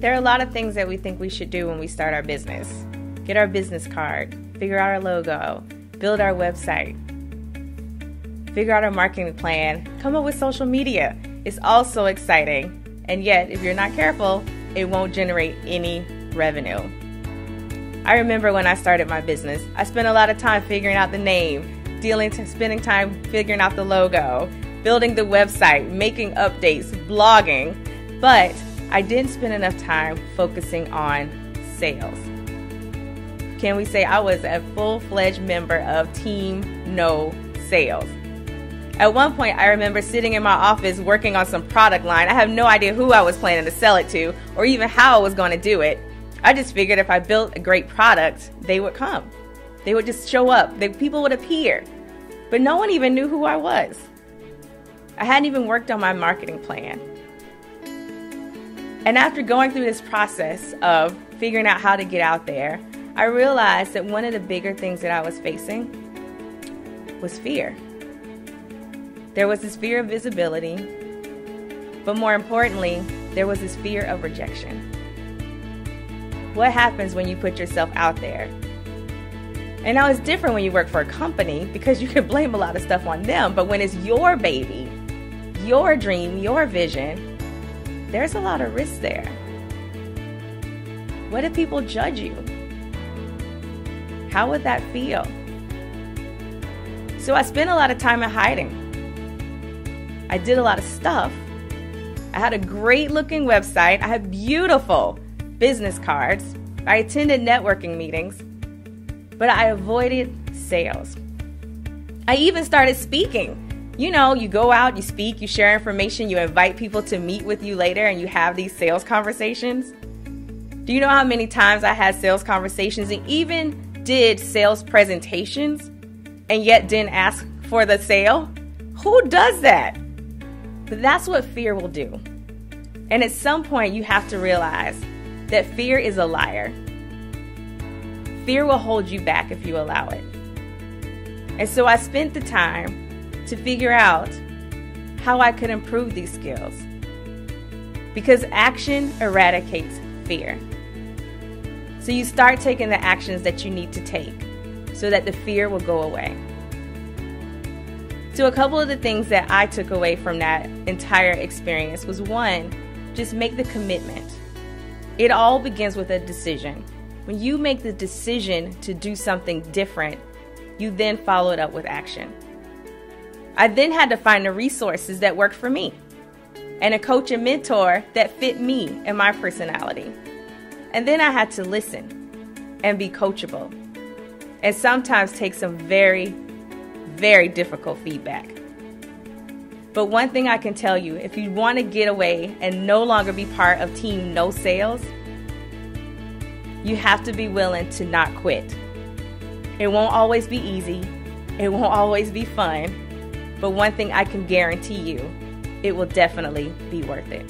There are a lot of things that we think we should do when we start our business. Get our business card, figure out our logo, build our website, figure out our marketing plan, come up with social media. It's all so exciting. And yet, if you're not careful, it won't generate any revenue. I remember when I started my business, I spent a lot of time figuring out the name, spending time figuring out the logo, building the website, making updates, blogging, but I didn't spend enough time focusing on sales. Can we say I was a full-fledged member of Team No Sales? At one point, I remember sitting in my office working on some product line. I have no idea who I was planning to sell it to or even how I was going to do it. I just figured if I built a great product, they would come. They would just show up. People would appear. But no one even knew who I was. I hadn't even worked on my marketing plan. And after going through this process of figuring out how to get out there, I realized that one of the bigger things that I was facing was fear. There was this fear of visibility, but more importantly, there was this fear of rejection. What happens when you put yourself out there? And now it's different when you work for a company because you can blame a lot of stuff on them, but when it's your baby, your dream, your vision, there's a lot of risk there. What if people judge you? How would that feel? So I spent a lot of time in hiding. I did a lot of stuff. I had a great looking website. I had beautiful business cards. I attended networking meetings, but I avoided sales. I even started speaking. You know, you go out, you speak, you share information, you invite people to meet with you later, and you have these sales conversations. Do you know how many times I had sales conversations and even did sales presentations and yet didn't ask for the sale? Who does that? But that's what fear will do. And at some point, you have to realize that fear is a liar. Fear will hold you back if you allow it. And so I spent the time to figure out how I could improve these skills. Because action eradicates fear. So you start taking the actions that you need to take so that the fear will go away. So a couple of the things that I took away from that entire experience was, one, just make the commitment. It all begins with a decision. When you make the decision to do something different, you then follow it up with action. I then had to find the resources that worked for me and a coach and mentor that fit me and my personality. And then I had to listen and be coachable and sometimes take some very, very difficult feedback. But one thing I can tell you, if you want to get away and no longer be part of Team No Sales, you have to be willing to not quit. It won't always be easy. It won't always be fun. But one thing I can guarantee you, it will definitely be worth it.